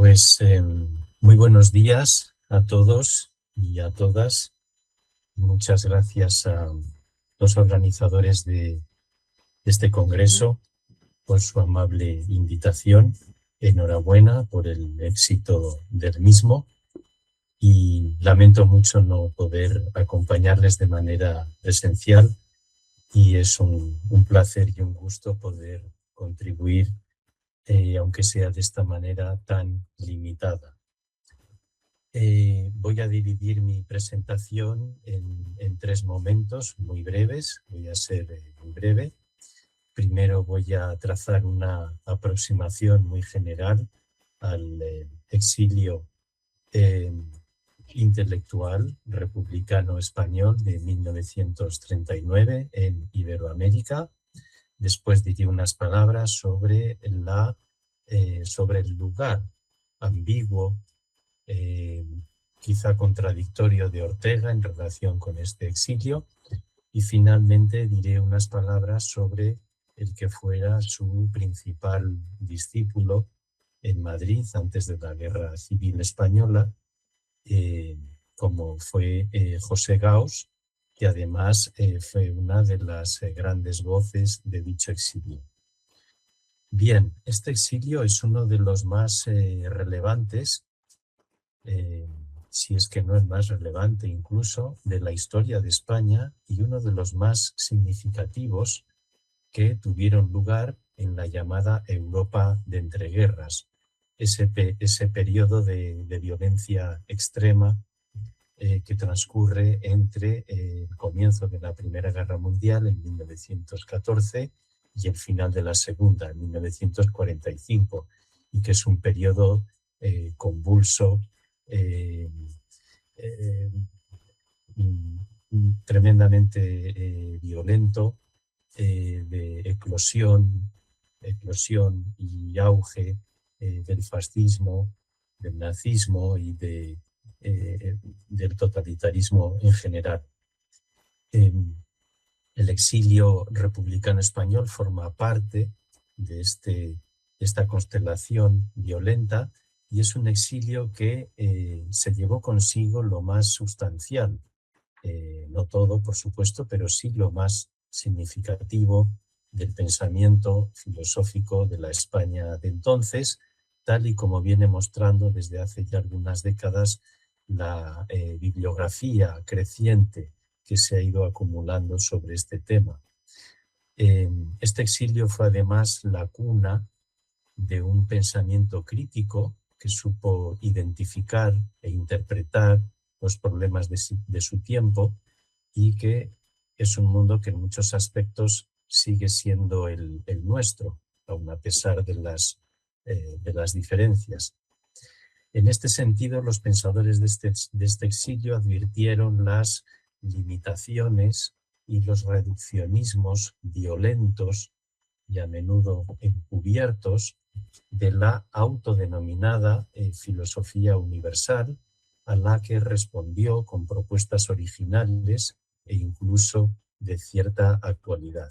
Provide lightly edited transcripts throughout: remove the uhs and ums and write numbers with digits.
Pues muy buenos días a todos y a todas. Muchas gracias a los organizadores de este congreso por su amable invitación. Enhorabuena por el éxito del mismo y lamento mucho no poder acompañarles de manera presencial, y es un placer y un gusto poder contribuir, aunque sea de esta manera tan limitada. Voy a dividir mi presentación en tres momentos muy breves. Voy a ser muy breve. Primero voy a trazar una aproximación muy general al exilio intelectual republicano español de 1939 en Iberoamérica. Después diré unas palabras sobre el lugar ambiguo, quizá contradictorio, de Ortega en relación con este exilio, y finalmente diré unas palabras sobre el que fuera su principal discípulo en Madrid antes de la Guerra Civil Española, como fue José Gaos, que además fue una de las grandes voces de dicho exilio. Bien, este exilio es uno de los más relevantes, si es que no el más relevante incluso, de la historia de España, y uno de los más significativos que tuvieron lugar en la llamada Europa de entreguerras, ese periodo de violencia extrema que transcurre entre el comienzo de la Primera Guerra Mundial en 1914 y el final de la Segunda en 1945, y que es un periodo convulso, tremendamente violento, de eclosión y auge del fascismo, del nazismo y del totalitarismo en general. El exilio republicano español forma parte de esta constelación violenta, y es un exilio que se llevó consigo lo más sustancial, no todo, por supuesto, pero sí lo más significativo del pensamiento filosófico de la España de entonces, tal y como viene mostrando desde hace ya algunas décadas la bibliografía creciente que se ha ido acumulando sobre este tema. Este exilio fue además la cuna de un pensamiento crítico que supo identificar e interpretar los problemas de su tiempo, y que es un mundo que en muchos aspectos sigue siendo el nuestro, aun a pesar de las diferencias. En este sentido, los pensadores de este exilio advirtieron las limitaciones y los reduccionismos violentos y a menudo encubiertos de la autodenominada filosofía universal, a la que respondió con propuestas originales e incluso de cierta actualidad.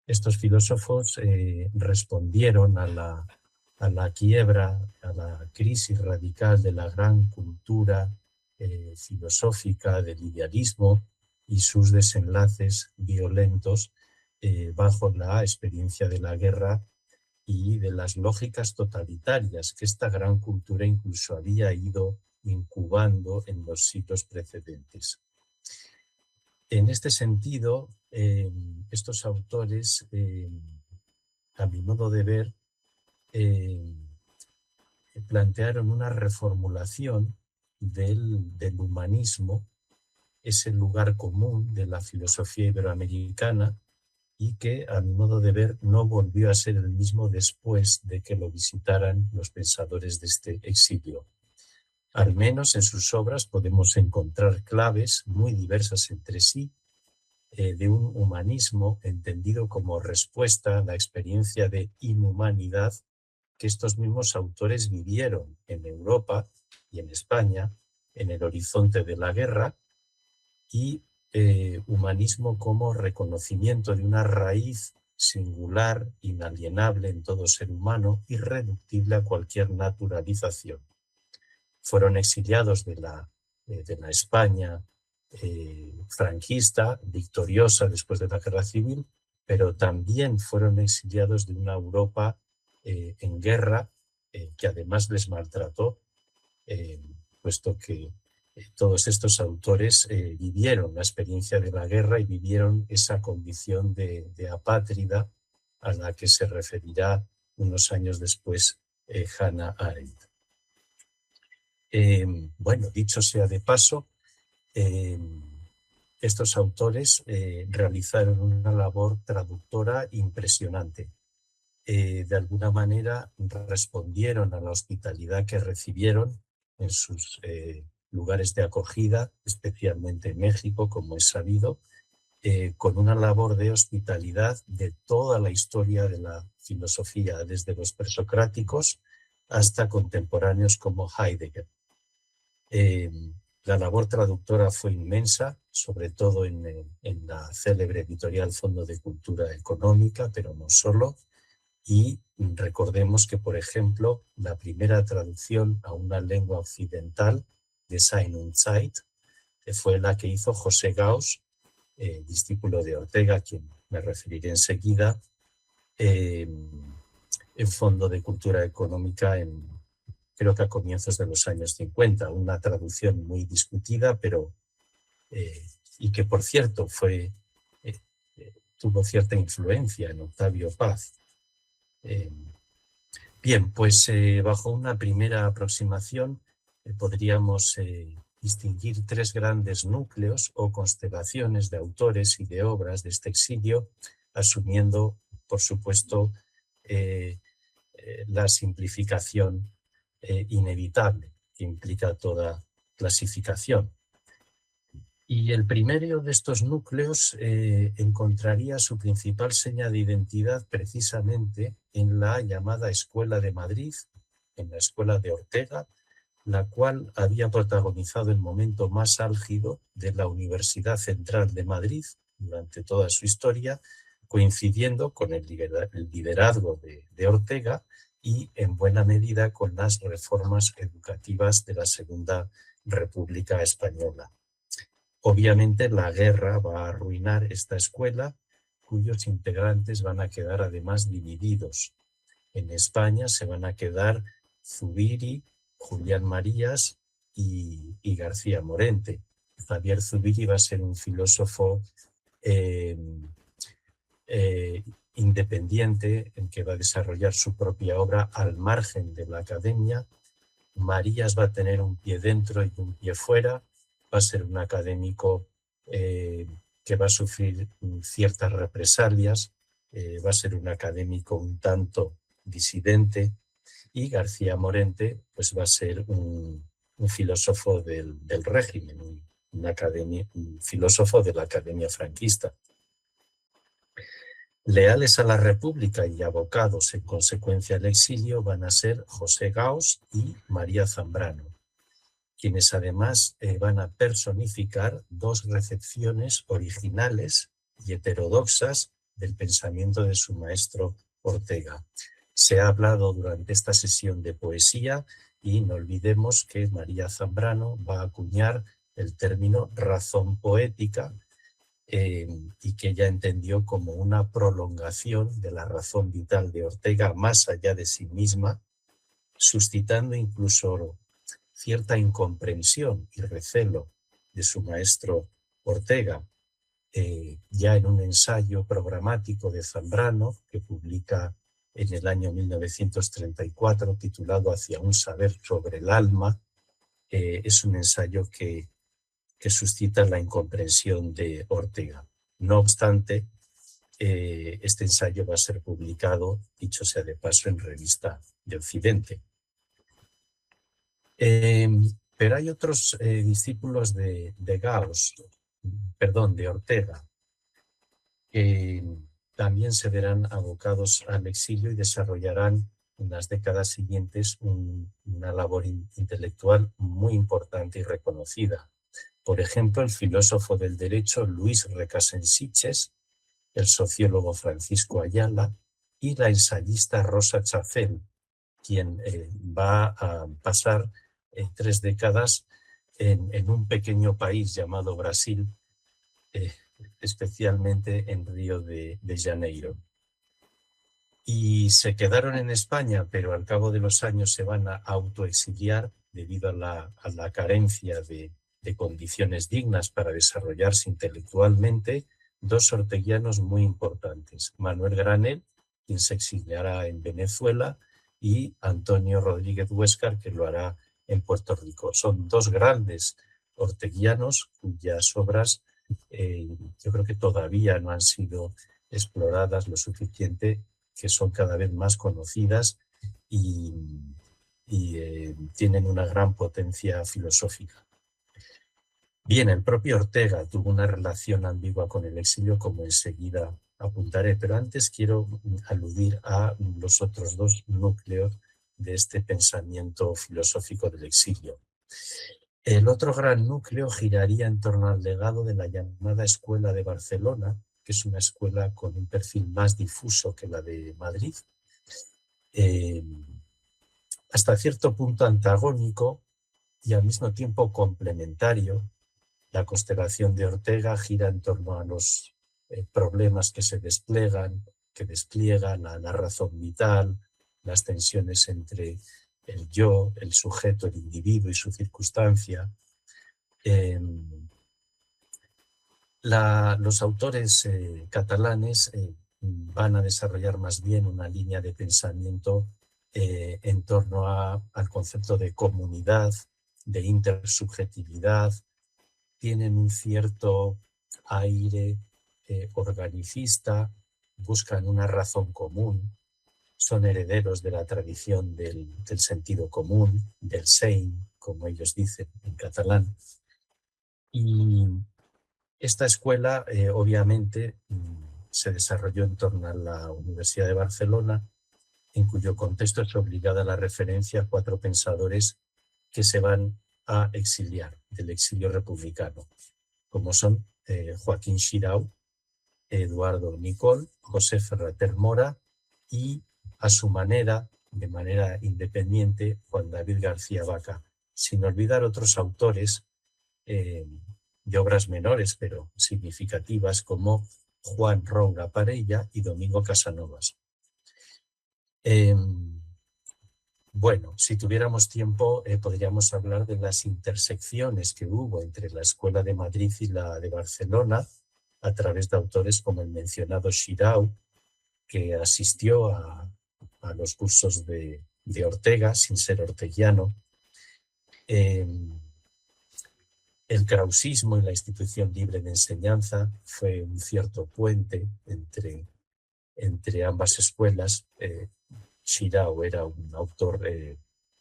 Estos filósofos respondieron a la quiebra, a la crisis radical de la gran cultura filosófica del idealismo y sus desenlaces violentos bajo la experiencia de la guerra y de las lógicas totalitarias que esta gran cultura incluso había ido incubando en los siglos precedentes. En este sentido, estos autores, a mi modo de ver, plantearon una reformulación del humanismo, ese lugar común de la filosofía iberoamericana, y que, a mi modo de ver, no volvió a ser el mismo después de que lo visitaran los pensadores de este exilio. Al menos en sus obras podemos encontrar claves muy diversas entre sí, de un humanismo entendido como respuesta a la experiencia de inhumanidad que estos mismos autores vivieron en Europa y en España en el horizonte de la guerra, y humanismo como reconocimiento de una raíz singular, inalienable en todo ser humano, irreductible a cualquier naturalización. Fueron exiliados de la España franquista, victoriosa después de la Guerra Civil, pero también fueron exiliados de una Europa en guerra, que además les maltrató, puesto que todos estos autores vivieron la experiencia de la guerra y vivieron esa condición de apátrida a la que se referirá unos años después Hannah Arendt. Bueno, dicho sea de paso, estos autores realizaron una labor traductora impresionante. De alguna manera respondieron a la hospitalidad que recibieron en sus lugares de acogida, especialmente en México, como es sabido, con una labor de hospitalidad de toda la historia de la filosofía, desde los presocráticos hasta contemporáneos como Heidegger. La labor traductora fue inmensa, sobre todo en la célebre editorial Fondo de Cultura Económica, pero no solo. Y recordemos que, por ejemplo, la primera traducción a una lengua occidental de Sein und Zeit fue la que hizo José Gauss, discípulo de Ortega, a quien me referiré enseguida, en Fondo de Cultura Económica creo que a comienzos de los años 50, una traducción muy discutida, pero y que, por cierto, tuvo cierta influencia en Octavio Paz. Bien, pues bajo una primera aproximación podríamos distinguir tres grandes núcleos o constelaciones de autores y de obras de este exilio, asumiendo, por supuesto, la simplificación inevitable que implica toda clasificación. Y el primero de estos núcleos encontraría su principal seña de identidad precisamente en la llamada Escuela de Madrid, en la Escuela de Ortega, la cual había protagonizado el momento más álgido de la Universidad Central de Madrid durante toda su historia, coincidiendo con el liderazgo de Ortega y en buena medida con las reformas educativas de la Segunda República Española. Obviamente la guerra va a arruinar esta escuela, cuyos integrantes van a quedar además divididos. En España se van a quedar Zubiri, Julián Marías y García Morente. Javier Zubiri va a ser un filósofo independiente, en que va a desarrollar su propia obra al margen de la academia. Marías va a tener un pie dentro y un pie fuera, va a ser un académico que va a sufrir ciertas represalias, va a ser un académico un tanto disidente, y García Morente pues va a ser un filósofo del régimen, un filósofo de la academia franquista. Leales a la República y abocados en consecuencia al exilio van a ser José Gauss y María Zambrano, quienes además van a personificar dos recepciones originales y heterodoxas del pensamiento de su maestro Ortega. Se ha hablado durante esta sesión de poesía y no olvidemos que María Zambrano va a acuñar el término razón poética, y que ella entendió como una prolongación de la razón vital de Ortega más allá de sí misma, suscitando incluso cierta incomprensión y recelo de su maestro Ortega. Ya en un ensayo programático de Zambrano, que publica en el año 1934, titulado Hacia un saber sobre el alma, es un ensayo que suscita la incomprensión de Ortega. No obstante, este ensayo va a ser publicado, dicho sea de paso, en Revista de Occidente. Pero hay otros discípulos de Ortega, que también se verán abocados al exilio y desarrollarán en las décadas siguientes una labor intelectual muy importante y reconocida. Por ejemplo, el filósofo del derecho Luis Recasens Sitges el sociólogo Francisco Ayala y la ensayista Rosa Chafel, quien va a pasar 3 décadas en un pequeño país llamado Brasil, especialmente en Río de Janeiro. Y se quedaron en España, pero al cabo de los años se van a autoexiliar debido a la carencia de condiciones dignas para desarrollarse intelectualmente, 2 orteguianos muy importantes: Manuel Granell, quien se exiliará en Venezuela, y Antonio Rodríguez Huéscar, que lo hará en Puerto Rico. Son 2 grandes orteguianos cuyas obras yo creo que todavía no han sido exploradas lo suficiente, que son cada vez más conocidas y tienen una gran potencia filosófica. Bien, el propio Ortega tuvo una relación ambigua con el exilio, como enseguida apuntaré, pero antes quiero aludir a los otros 2 núcleos de este pensamiento filosófico del exilio. El otro gran núcleo giraría en torno al legado de la llamada Escuela de Barcelona, que es una escuela con un perfil más difuso que la de Madrid, hasta cierto punto antagónico y al mismo tiempo complementario. La constelación de Ortega gira en torno a los problemas que se despliegan, la razón vital, las tensiones entre el yo, el sujeto, el individuo y su circunstancia. Los autores catalanes van a desarrollar más bien una línea de pensamiento en torno al concepto de comunidad, de intersubjetividad. Tienen un cierto aire organicista, buscan una razón común, son herederos de la tradición del sentido común, del sein, como ellos dicen en catalán. Y esta escuela, obviamente, se desarrolló en torno a la Universidad de Barcelona, en cuyo contexto es obligada la referencia a 4 pensadores que se van a exiliar del exilio republicano, como son Joaquín Xirau, Eduardo Nicol, José Ferrater Mora y, a su manera, de manera independiente, Juan David García Vaca, sin olvidar otros autores de obras menores pero significativas como Juan Ronga Parella y Domingo Casanovas. Bueno, si tuviéramos tiempo podríamos hablar de las intersecciones que hubo entre la Escuela de Madrid y la de Barcelona a través de autores como el mencionado Xirau, que asistió a los cursos de Ortega sin ser orteguiano. El krausismo y la institución libre de enseñanza fue un cierto puente entre ambas escuelas. Xirau era un autor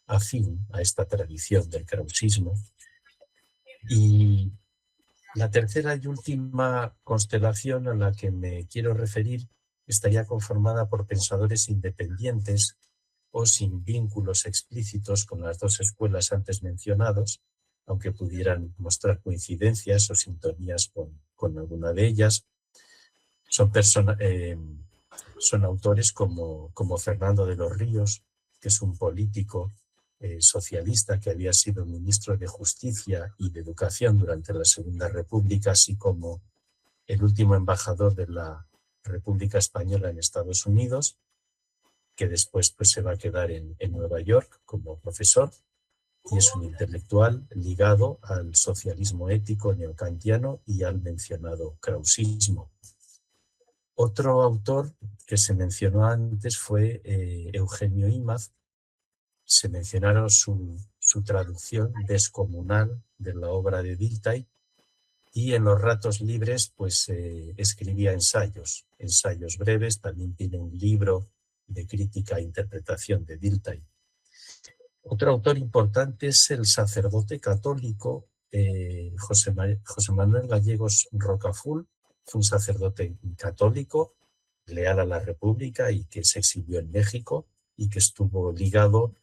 afín a esta tradición del krausismo. Y la tercera y última constelación a la que me quiero referir estaría conformada por pensadores independientes o sin vínculos explícitos con las 2 escuelas antes mencionadas, aunque pudieran mostrar coincidencias o sintonías con alguna de ellas. Son autores como Fernando de los Ríos, que es un político socialista que había sido ministro de Justicia y de Educación durante la Segunda República, así como el último embajador de la República Española en Estados Unidos, que después se va a quedar en Nueva York como profesor, y es un intelectual ligado al socialismo ético neokantiano y al mencionado krausismo. Otro autor que se mencionó antes fue Eugenio Imaz. Se mencionaron su traducción descomunal de la obra de Dilthey, y en los ratos libres escribía ensayos breves. También tiene un libro de crítica e interpretación de Dilthey. Otro autor importante es el sacerdote católico José Manuel Gallegos Rocafull. Fue un sacerdote católico leal a la República y que se exilió en México y que estuvo ligado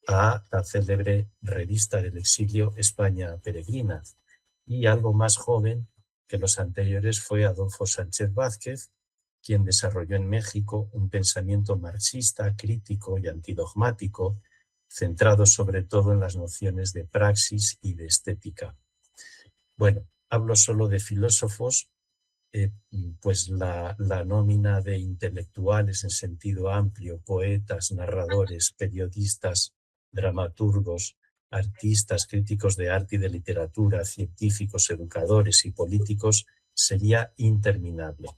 a la célebre revista del exilio España Peregrina. Y algo más joven que los anteriores fue Adolfo Sánchez Vázquez, quien desarrolló en México un pensamiento marxista, crítico y antidogmático, centrado sobre todo en las nociones de praxis y de estética. Bueno, hablo solo de filósofos, pues la nómina de intelectuales en sentido amplio, poetas, narradores, periodistas, dramaturgos, artistas, críticos de arte y de literatura, científicos, educadores y políticos, sería interminable.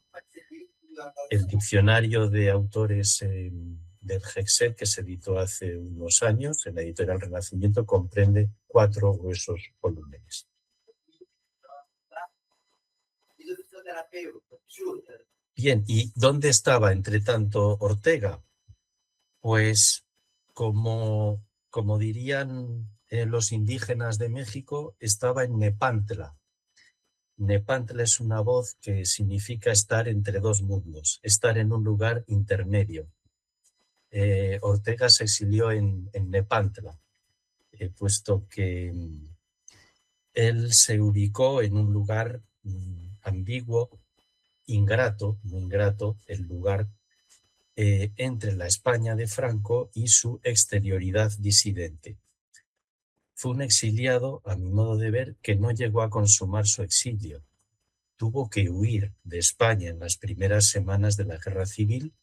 El diccionario de autores del Hexel, que se editó hace unos años en la editorial Renacimiento, comprende 4 gruesos volúmenes. Bien, ¿y dónde estaba, entre tanto, Ortega? Pues, como dirían los indígenas de México, estaba en Nepantla. Nepantla es una voz que significa estar entre dos mundos, estar en un lugar intermedio. Ortega se exilió en Nepantla, puesto que él se ubicó en un lugar ambiguo, ingrato, muy ingrato, el lugar entre la España de Franco y su exterioridad disidente. Fue un exiliado, a mi modo de ver, que no llegó a consumar su exilio. Tuvo que huir de España en las primeras semanas de la Guerra Civil,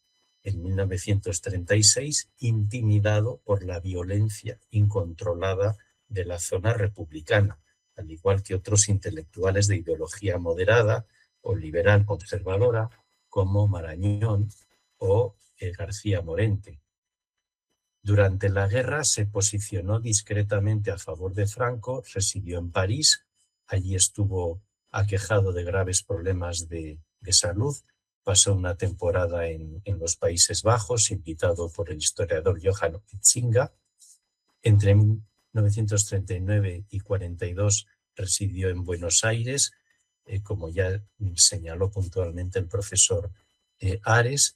en 1936, intimidado por la violencia incontrolada de la zona republicana, al igual que otros intelectuales de ideología moderada o liberal conservadora, como Marañón o García Morente. Durante la guerra se posicionó discretamente a favor de Franco, residió en París, allí estuvo aquejado de graves problemas de salud, pasó una temporada en los Países Bajos, invitado por el historiador Johann Huizinga. Entre 1939 y 42 residió en Buenos Aires, como ya señaló puntualmente el profesor Ares,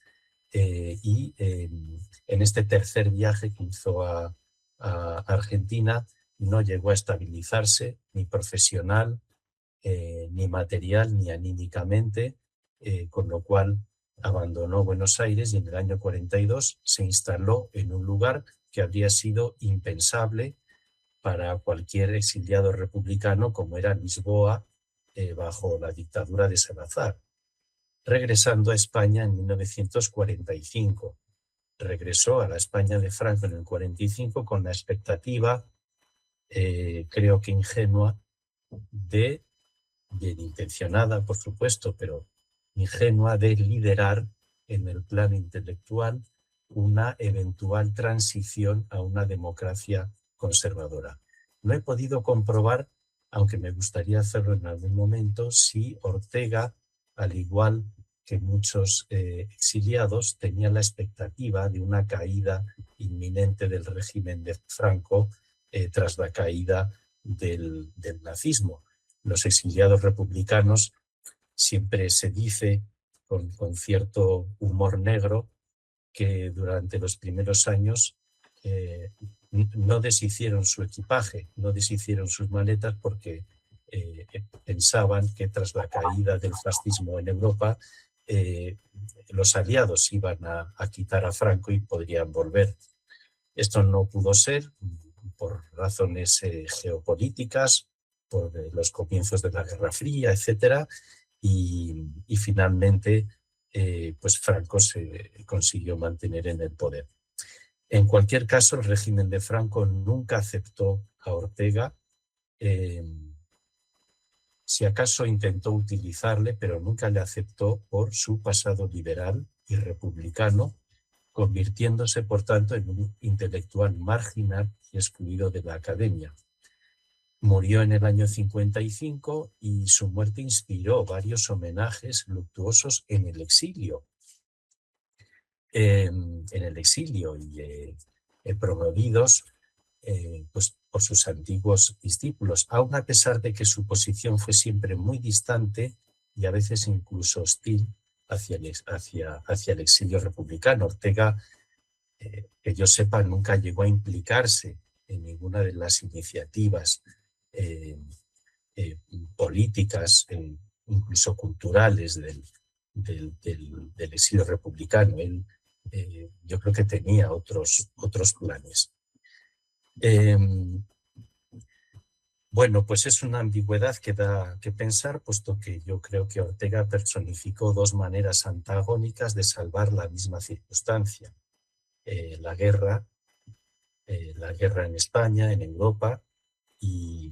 y en este tercer viaje que hizo a Argentina no llegó a estabilizarse ni profesional, ni material, ni anímicamente, con lo cual abandonó Buenos Aires y en el año 42 se instaló en un lugar que habría sido impensable para cualquier exiliado republicano, como era Lisboa, bajo la dictadura de Salazar. Regresando a España en 1945. Regresó a la España de Franco en el 45 con la expectativa, creo que ingenua, bien intencionada, por supuesto, pero ingenua, de liderar en el plano intelectual una eventual transición a una democracia conservadora. No he podido comprobar, aunque me gustaría hacerlo en algún momento, si Ortega, al igual que muchos exiliados, tenía la expectativa de una caída inminente del régimen de Franco tras la caída del nazismo. Los exiliados republicanos, siempre se dice con cierto humor negro, que durante los primeros años no deshicieron su equipaje, no deshicieron sus maletas porque pensaban que tras la caída del fascismo en Europa los aliados iban a quitar a Franco y podrían volver. Esto no pudo ser por razones geopolíticas, por los comienzos de la Guerra Fría, etc. Y finalmente pues Franco se consiguió mantener en el poder. En cualquier caso, el régimen de Franco nunca aceptó a Ortega. Si acaso intentó utilizarle, pero nunca le aceptó por su pasado liberal y republicano, convirtiéndose, por tanto, en un intelectual marginal y excluido de la academia. Murió en el año 55 y su muerte inspiró varios homenajes luctuosos en el exilio. Promovidos pues por sus antiguos discípulos, aun a pesar de que su posición fue siempre muy distante y a veces incluso hostil hacia el exilio republicano. Ortega, que yo sepa, nunca llegó a implicarse en ninguna de las iniciativas políticas, incluso culturales del exilio republicano. Él, yo creo que tenía otros planes. Bueno, pues es una ambigüedad que da que pensar, puesto que yo creo que Ortega personificó dos maneras antagónicas de salvar la misma circunstancia. La guerra en España, en Europa, y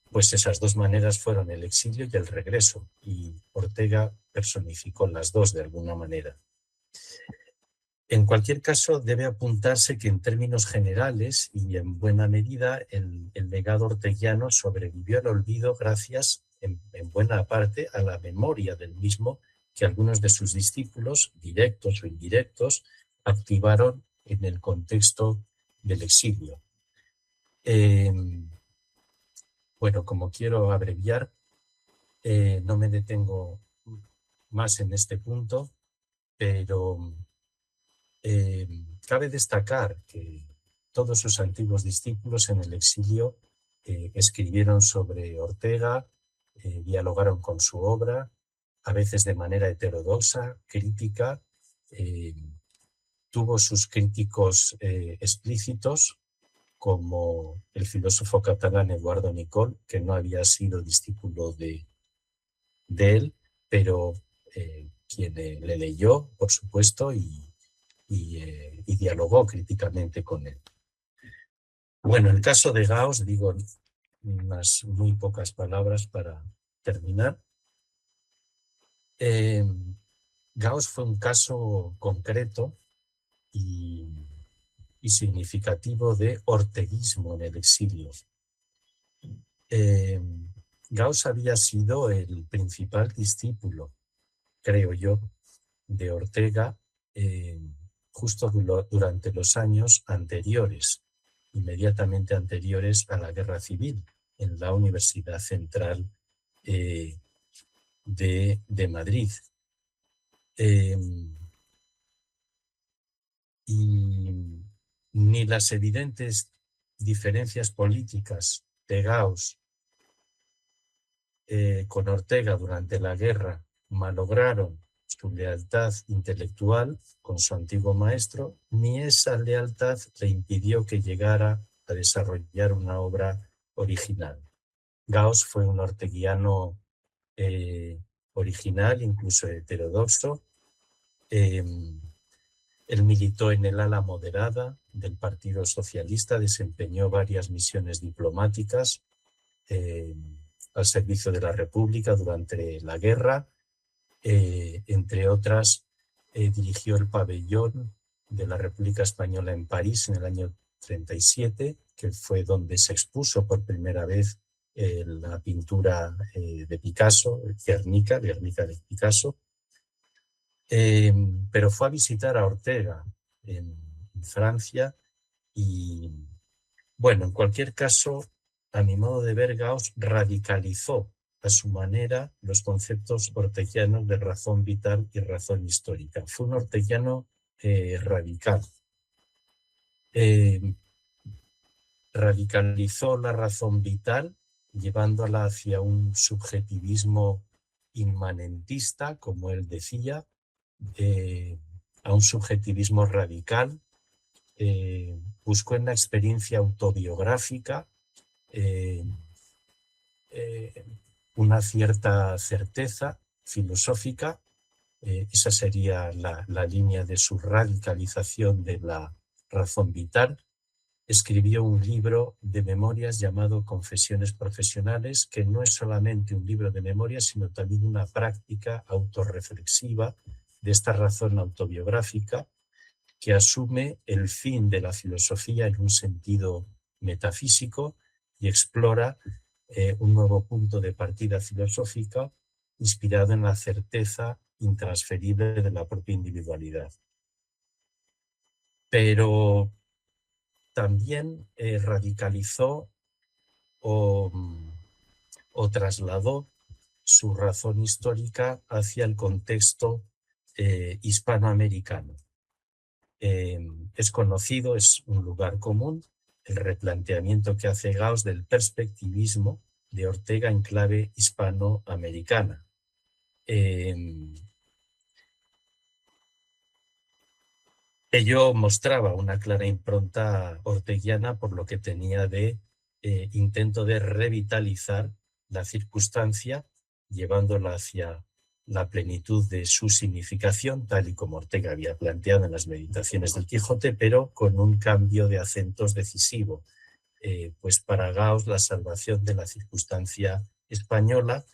pues esas dos maneras fueron el exilio y el regreso, y Ortega personificó las dos de alguna manera. En cualquier caso, debe apuntarse que en términos generales y en buena medida el legado orteguiano sobrevivió al olvido gracias en buena parte a la memoria del mismo que algunos de sus discípulos, directos o indirectos, activaron en el contexto del exilio. Bueno, como quiero abreviar, no me detengo más en este punto, pero cabe destacar que todos sus antiguos discípulos en el exilio escribieron sobre Ortega, dialogaron con su obra, a veces de manera heterodoxa, crítica, tuvo sus críticos explícitos, como el filósofo catalán Eduardo Nicol, que no había sido discípulo de él, pero quien le leyó, por supuesto, y dialogó críticamente con él. Bueno, el caso de Gauss, digo unas muy pocas palabras para terminar. Gauss fue un caso concreto y significativo de orteguismo en el exilio. Gauss había sido el principal discípulo, creo yo, de Ortega justo durante los años anteriores, inmediatamente anteriores a la Guerra Civil, en la Universidad Central de Madrid. Y ni las evidentes diferencias políticas de Gauss con Ortega durante la guerra malograron su lealtad intelectual con su antiguo maestro, ni esa lealtad le impidió que llegara a desarrollar una obra original. Gauss fue un orteguiano original, incluso heterodoxo. Él militó en el ala moderada del Partido Socialista, desempeñó varias misiones diplomáticas al servicio de la República durante la guerra. Entre otras, dirigió el pabellón de la República Española en París en el año 37, que fue donde se expuso por primera vez la pintura de Picasso, Guernica de Picasso. Pero fue a visitar a Ortega en Francia y, bueno, en cualquier caso, a mi modo de ver, Gauss radicalizó a su manera los conceptos orteguianos de razón vital y razón histórica. Fue un orteguiano radical. Radicalizó la razón vital, llevándola hacia un subjetivismo inmanentista, como él decía, a un subjetivismo radical. Buscó en la experiencia autobiográfica una cierta certeza filosófica. Esa sería la línea de su radicalización de la razón vital. Escribió un libro de memorias llamado Confesiones Profesionales, que no es solamente un libro de memorias, sino también una práctica autorreflexiva de esta razón autobiográfica que asume el fin de la filosofía en un sentido metafísico y explora un nuevo punto de partida filosófica inspirado en la certeza intransferible de la propia individualidad. Pero también radicalizó o trasladó su razón histórica hacia el contexto hispanoamericano. Es conocido, es un lugar común, el replanteamiento que hace Gauss del perspectivismo de Ortega en clave hispanoamericana. Ello mostraba una clara impronta orteguiana por lo que tenía de intento de revitalizar la circunstancia, llevándola hacia la plenitud de su significación, tal y como Ortega había planteado en las Meditaciones del Quijote, pero con un cambio de acentos decisivo. Pues para Gauss la salvación de la circunstancia española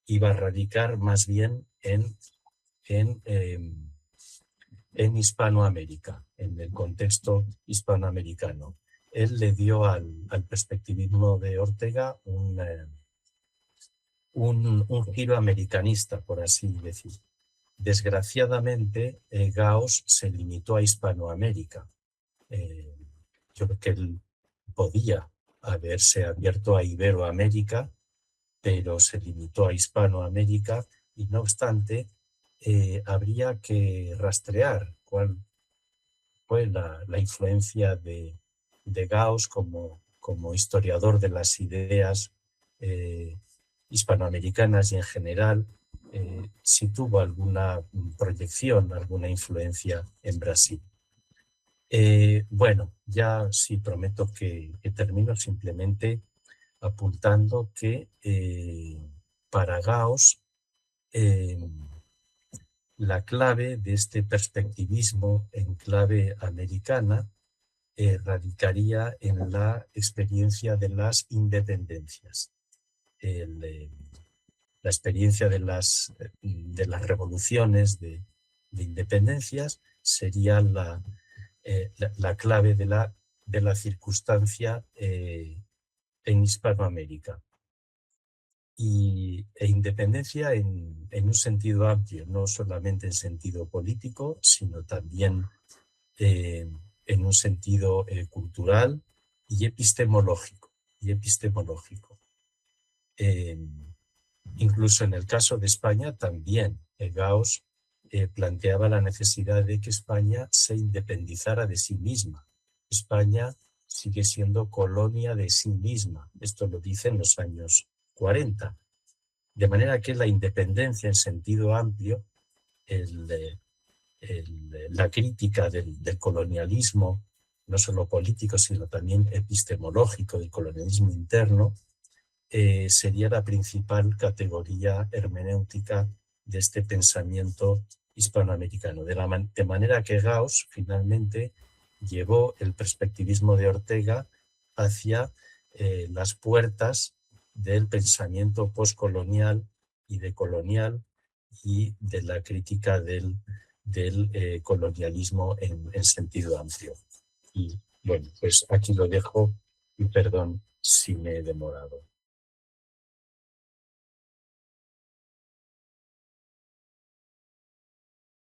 iba a radicar más bien en Hispanoamérica, en el contexto hispanoamericano. Él le dio al perspectivismo de Ortega un giro americanista, por así decir. Desgraciadamente, Gauss se limitó a Hispanoamérica. Yo creo que él podía haberse abierto a Iberoamérica, pero se limitó a Hispanoamérica y no obstante, habría que rastrear cuál fue la influencia de Gauss como historiador de las ideas hispanoamericanas y en general, si tuvo alguna proyección, alguna influencia en Brasil. Bueno, ya sí prometo que termino simplemente apuntando que para Gauss la clave de este perspectivismo en clave americana radicaría en la experiencia de las independencias. La experiencia de las revoluciones de independencias sería la clave de la circunstancia en Hispanoamérica. E independencia en un sentido amplio, no solamente en sentido político, sino también en un sentido cultural y epistemológico. Incluso en el caso de España también Gauss planteaba la necesidad de que España se independizara de sí misma. España sigue siendo colonia de sí misma. Esto lo dice en los años 40. De manera que la independencia en sentido amplio, la crítica del colonialismo, no solo político, sino también epistemológico, del colonialismo interno, sería la principal categoría hermenéutica de este pensamiento hispanoamericano. De manera que Gauss finalmente llevó el perspectivismo de Ortega hacia las puertas del pensamiento postcolonial y decolonial y de la crítica del colonialismo en sentido amplio. Y bueno, pues aquí lo dejo y perdón si me he demorado.